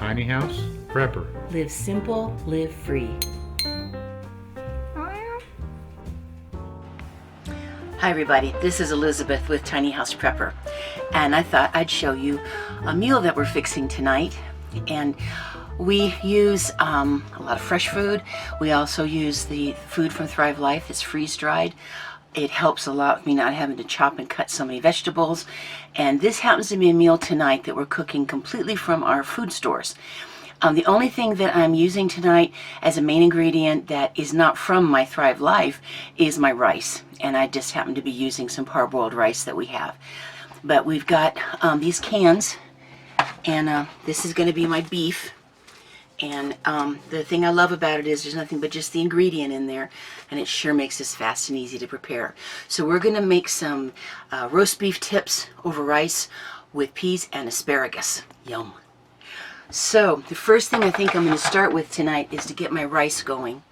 Tiny House Prepper. Live simple, live free. Hi everybody, this is Elizabeth with Tiny House Prepper, and I thought I'd show you a meal that we're fixing tonight. And we use a lot of fresh food. We also use the food from Thrive Life. It's freeze-dried. It helps a lot with me not having to chop and cut so many vegetables. And this happens to be a meal tonight that we're cooking completely from our food stores. The only thing that I'm using tonight as a main ingredient that is not from my Thrive Life is my rice. And I just happen to be using some parboiled rice that we have. But we've got these cans, and this is going to be my beef. And the thing I love about it is there's nothing but just the ingredient in there, and it sure makes this fast and easy to prepare. So we're going to make some roast beef tips over rice with peas and asparagus. Yum. So the first thing I think I'm going to start with tonight is to get my rice going.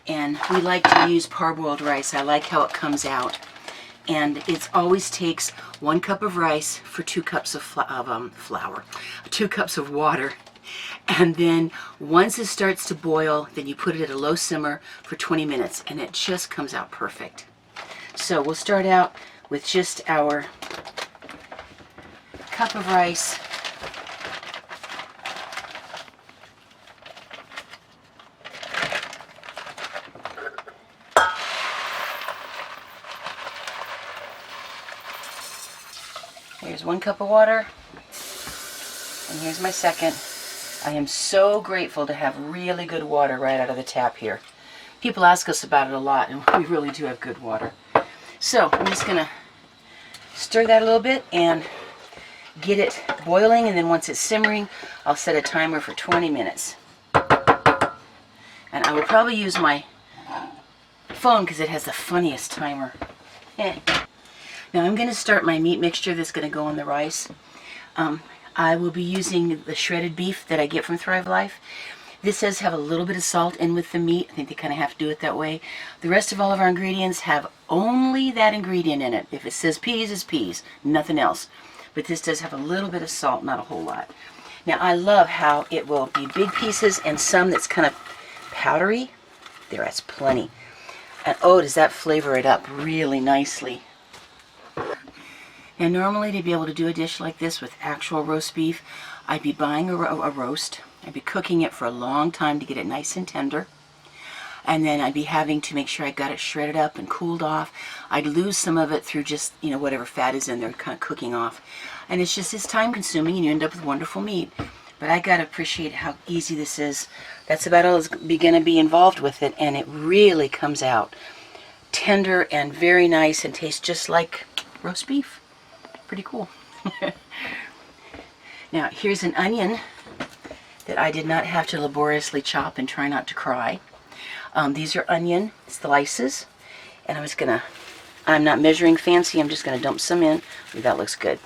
And we like to use parboiled rice. I like how it comes out. And it always takes 1 cup of rice for 2 cups of flour, 2 cups of water. And then once it starts to boil, then you put it at a low simmer for 20 minutes, and it just comes out perfect. So we'll start out with just our cup of rice. Here's 1 cup of water, and here's my second. I am so grateful to have really good water right out of the tap here. People ask us about it a lot, and we really do have good water. So I'm just going to stir that a little bit and get it boiling, and then once it's simmering, I'll set a timer for 20 minutes. And I will probably use my phone because it has the funniest timer. Now I'm going to start my meat mixture that's going to go on the rice. I will be using the shredded beef that I get from Thrive Life. This does have a little bit of salt in with the meat. I think they kind of have to do it that way. The rest of all of our ingredients have only that ingredient in it. If it says peas, it's peas, nothing else. But this does have a little bit of salt, not a whole lot. Now I love how it will be big pieces and some that's kind of powdery. There, that's plenty. And oh, does that flavor it up really nicely. Now normally to be able to do a dish like this with actual roast beef, I'd be buying a roast. I'd be cooking it for a long time to get it nice and tender. And then I'd be having to make sure I got it shredded up and cooled off. I'd lose some of it through just, whatever fat is in there kind of cooking off. And it's time consuming and you end up with wonderful meat. But I gotta appreciate how easy this is. That's about all that's gonna be involved with it, and it really comes out tender and very nice and tastes just like roast beef. Pretty cool. Now here's an onion that I did not have to laboriously chop and try not to cry. These are onion slices, and I'm not measuring fancy, I'm just gonna dump some in. Ooh, that looks good.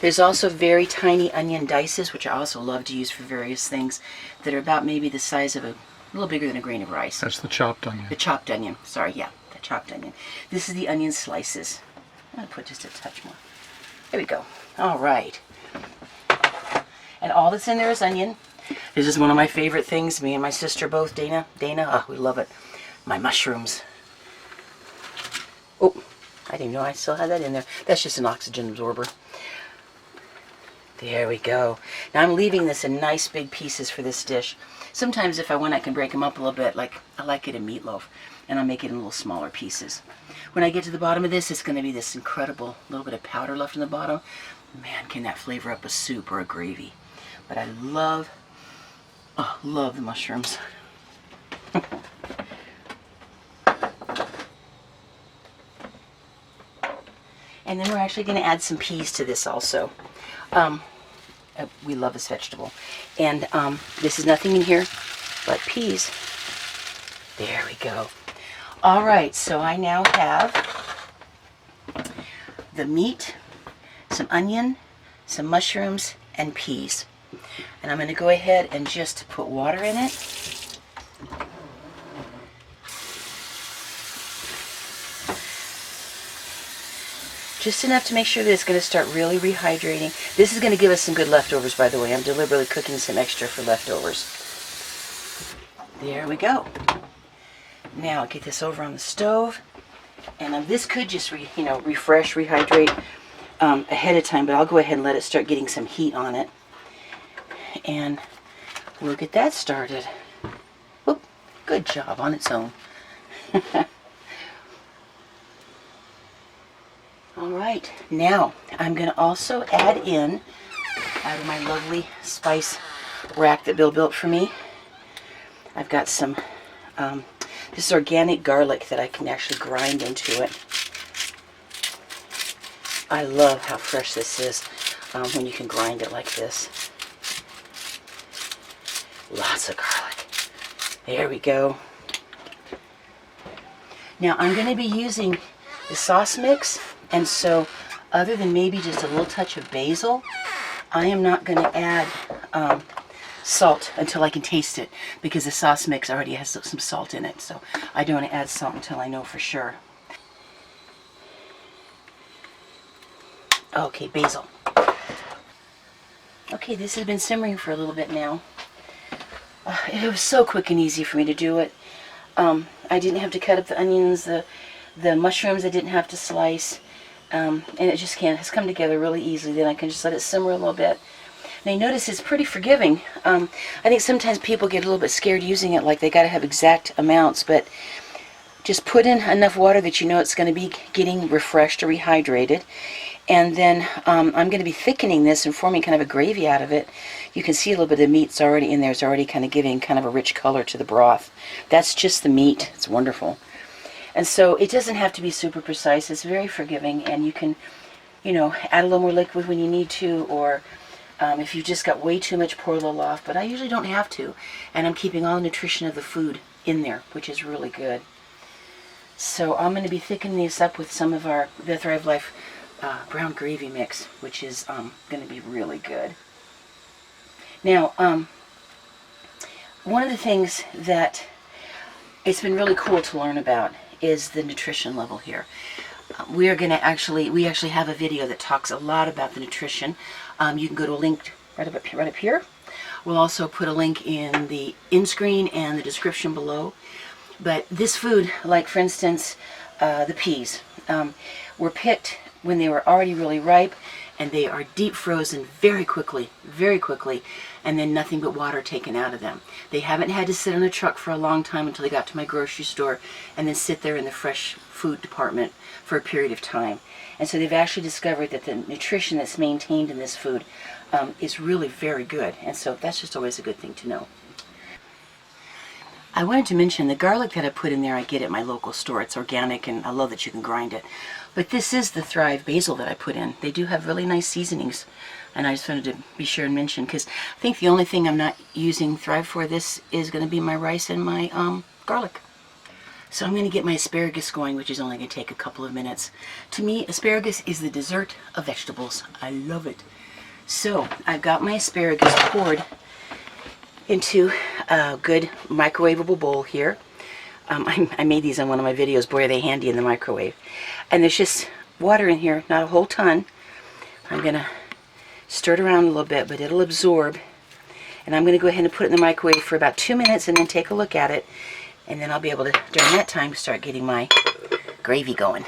There's also very tiny onion dices, which I also love to use for various things, that are about maybe the size of a little bigger than a grain of rice. That's the chopped onion. The chopped onion, sorry, yeah, the chopped onion. This is the onion slices. I'm gonna put just a touch more. There we go. All right. And all that's in there is onion. This is one of my favorite things. Me and my sister both, Dana, oh, we love it. My mushrooms. Oh, I didn't even know I still had that in there. That's just an oxygen absorber. There we go. Now I'm leaving this in nice big pieces for this dish. Sometimes if I want, I can break them up a little bit. Like I like it in meatloaf, and I'll make it in little smaller pieces. When I get to the bottom of this, it's going to be this incredible little bit of powder left in the bottom. Man, can that flavor up a soup or a gravy. But I love the mushrooms. And then we're actually going to add some peas to this also. We love this vegetable. And this is nothing in here but peas. There we go. All right, so I now have the meat, some onion, some mushrooms, and peas. And I'm going to go ahead and just put water in it. Just enough to make sure that it's going to start really rehydrating. This is going to give us some good leftovers, by the way. I'm deliberately cooking some extra for leftovers. There we go. Now get this over on the stove. And this could just refresh, rehydrate ahead of time, but I'll go ahead and let it start getting some heat on it. And we'll get that started. Whoop, good job on its own. All right, now I'm going to also add in, out of my lovely spice rack that Bill built for me, I've got some, this is organic garlic that I can actually grind into it. I love how fresh this is when you can grind it like this. Lots of garlic. There we go. Now I'm going to be using the sauce mix, and so other than maybe just a little touch of basil, I am not going to add salt until I can taste it, because the sauce mix already has some salt in it, so I don't want to add salt until I know for sure. Okay, basil. Okay, this has been simmering for a little bit now. It was so quick and easy for me to do it. I didn't have to cut up the onions, the mushrooms I didn't have to slice, and it just has come together really easily. Then I can just let it simmer a little bit. Now you notice it's pretty forgiving. I think sometimes people get a little bit scared using it, like they got to have exact amounts, but just put in enough water that you know it's going to be getting refreshed or rehydrated. And then I'm going to be thickening this and forming kind of a gravy out of it. You can see a little bit of the meat's already in there. It's already kind of giving kind of a rich color to the broth. That's just the meat. It's wonderful. And so it doesn't have to be super precise. It's very forgiving, and you can, add a little more liquid when you need to, or if you've just got way too much, pour a little off. But I usually don't have to, and I'm keeping all the nutrition of the food in there, which is really good. So I'm going to be thickening this up with some of the Thrive Life brown gravy mix, which is going to be really good. Now, one of the things that it's been really cool to learn about is the nutrition level here. We actually have a video that talks a lot about the nutrition. You can go to a link right up here. We'll also put a link in the in-screen and the description below. But this food, like for instance, the peas, were picked when they were already really ripe, and they are deep frozen very quickly, and then nothing but water taken out of them. They haven't had to sit on a truck for a long time until they got to my grocery store, and then sit there in the fresh food department for a period of time. And so they've actually discovered that the nutrition that's maintained in this food is really very good, and so that's just always a good thing to know. I wanted to mention the garlic that I put in there I get at my local store. It's organic, and I love that you can grind it. But this is the Thrive basil that I put in. They do have really nice seasonings, and I just wanted to be sure and mention, because I think the only thing I'm not using Thrive for this is going to be my rice and my garlic. So I'm going to get my asparagus going, which is only going to take a couple of minutes. To me, asparagus is the dessert of vegetables. I love it. So I've got my asparagus poured into a good microwavable bowl here. I made these on one of my videos. Boy, are they handy in the microwave. And there's just water in here, not a whole ton. I'm going to stir it around a little bit, but it'll absorb. And I'm going to go ahead and put it in the microwave for about 2 minutes and then take a look at it. And then I'll be able to, during that time, start getting my gravy going.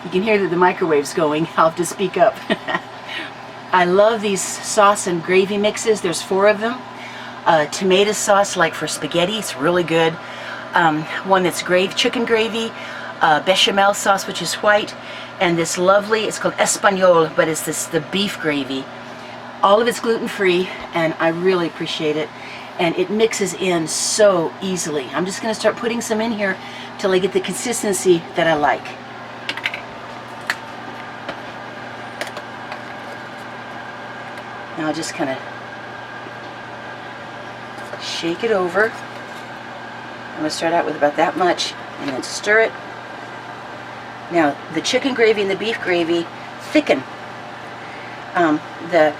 You can hear that the microwave's going. I'll have to speak up. I love these sauce and gravy mixes. There's 4 of them. Tomato sauce, like for spaghetti, it's really good. One that's chicken gravy, bechamel sauce, which is white, and this lovely, it's called Espagnole, but it's the beef gravy. All of it's gluten-free, and I really appreciate it. And it mixes in so easily. I'm just going to start putting some in here till I get the consistency that I like. Now I'll just kind of shake it over. I'm going to start out with about that much and then stir it. Now the chicken gravy and the beef gravy thicken. The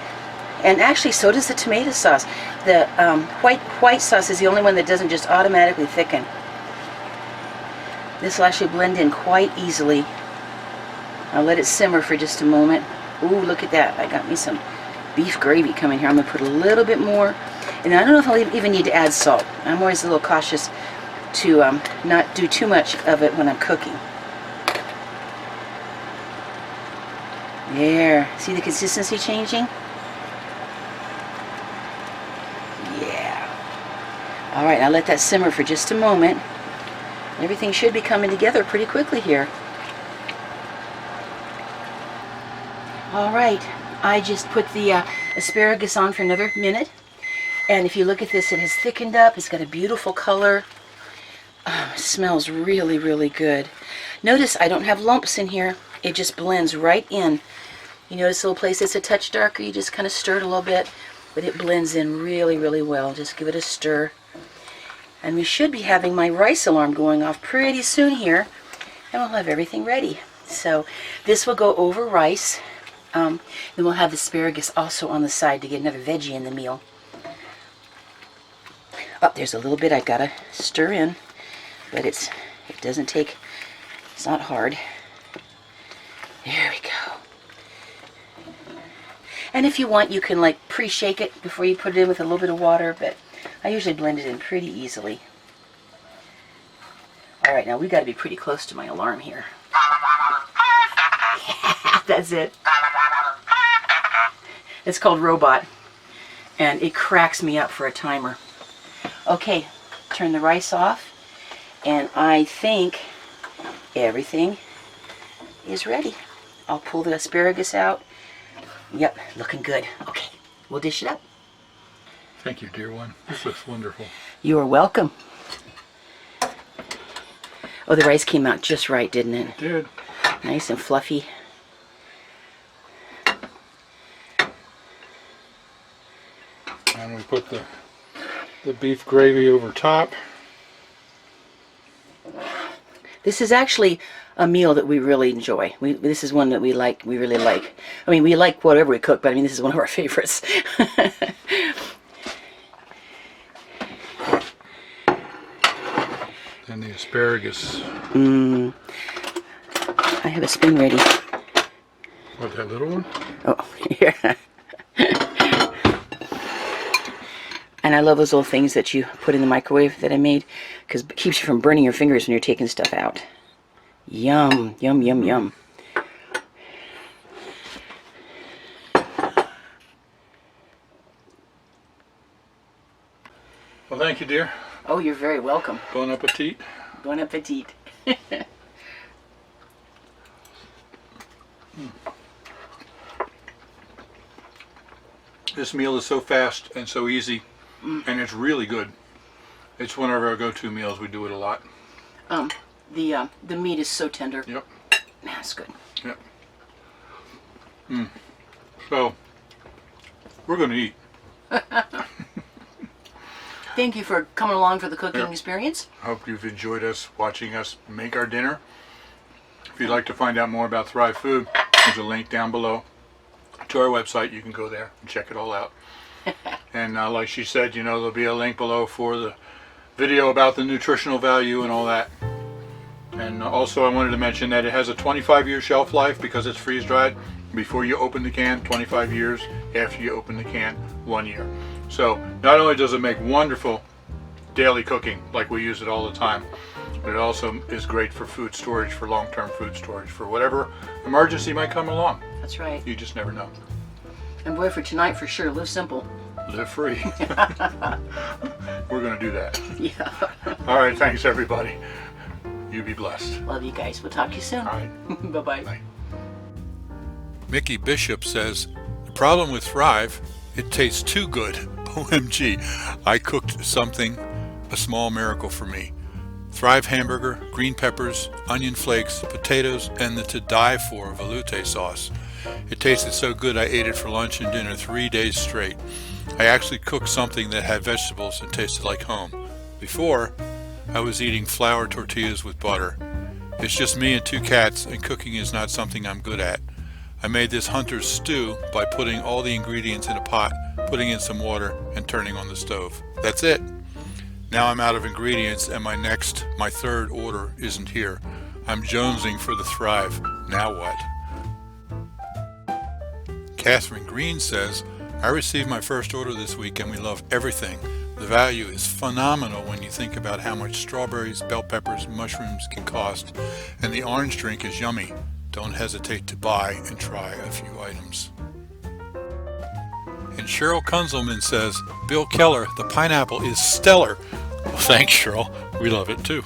And actually, so does the tomato sauce. The white sauce is the only one that doesn't just automatically thicken. This will actually blend in quite easily. I'll let it simmer for just a moment. Ooh, look at that. I got me some beef gravy coming here. I'm going to put a little bit more. And I don't know if I'll even need to add salt. I'm always a little cautious to not do too much of it when I'm cooking. There. See the consistency changing? Yeah. All right, I'll let that simmer for just a moment. Everything should be coming together pretty quickly here. All right, I just put the asparagus on for another minute. And if you look at this, it has thickened up. It's got a beautiful color. It smells really, really good. Notice I don't have lumps in here. It just blends right in. You notice the little place that's a touch darker, you just kind of stir it a little bit, but it blends in really, really well. Just give it a stir. And we should be having my rice alarm going off pretty soon here, and we'll have everything ready. So this will go over rice. Then we'll have the asparagus also on the side to get another veggie in the meal. Oh, there's a little bit I've got to stir in, but it doesn't take, it's not hard. There we go. And if you want, you can like pre-shake it before you put it in with a little bit of water, but I usually blend it in pretty easily. All right, now we've got to be pretty close to my alarm here. That's it. It's called Robot, and it cracks me up for a timer. Okay, turn the rice off, and I think everything is ready. I'll pull the asparagus out. Yep, looking good. Okay, we'll dish it up. Thank you, dear one. This looks wonderful. You are welcome. Oh, the rice came out just right, didn't it? It did. Nice and fluffy. And we put the beef gravy over top. This is actually a meal that we really enjoy. This is one that we like. We really like. I mean, we like whatever we cook, but I mean, this is one of our favorites. And the asparagus. I have a spoon ready. What, that little one? Oh, yeah. And I love those little things that you put in the microwave that I made, because it keeps you from burning your fingers when you're taking stuff out. Yum, yum, yum, yum. Well, thank you, dear. Oh, you're very welcome. Bon appetit. Bon appetit. This meal is so fast and so easy, and it's really good. It's one of our go-to meals. We do it a lot. The meat is so tender. Yep. That's good. Yep. So, we're going to eat. Thank you for coming along for the cooking experience. Hope you've enjoyed us watching us make our dinner. If you'd like to find out more about Thrive Food, there's a link down below to our website. You can go there and check it all out. And like she said, you know, there'll be a link below for the video about the nutritional value and all that. And also I wanted to mention that it has a 25-year shelf life because it's freeze-dried. Before you open the can, 25 years. After you open the can, 1 year. So not only does it make wonderful daily cooking, like we use it all the time, but it also is great for food storage, for long-term food storage, for whatever emergency might come along. That's right. You just never know. And boy, for tonight, for sure, live simple. Live free. We're going to do that. Yeah. All right, thanks everybody. You be blessed. Love you guys. We'll talk to you soon. All right. Bye-bye. Bye. Mickey Bishop says, the problem with Thrive, it tastes too good. OMG, I cooked something, a small miracle for me. Thrive hamburger, green peppers, onion flakes, potatoes, and the to die for veloute sauce. It tasted so good I ate it for lunch and dinner 3 days straight. I actually cooked something that had vegetables and tasted like home. Before, I was eating flour tortillas with butter. It's just me and 2 cats, and cooking is not something I'm good at. I made this hunter's stew by putting all the ingredients in a pot, putting in some water, and turning on the stove. That's it. Now I'm out of ingredients and my third order isn't here. I'm jonesing for the Thrive. Now what? Catherine Green says, I received my first order this week and we love everything. The value is phenomenal when you think about how much strawberries, bell peppers, mushrooms can cost, and the orange drink is yummy. Don't hesitate to buy and try a few items. And Cheryl Kunzelman says, Bill Keller, the pineapple is stellar. Well, thanks, Cheryl. We love it too.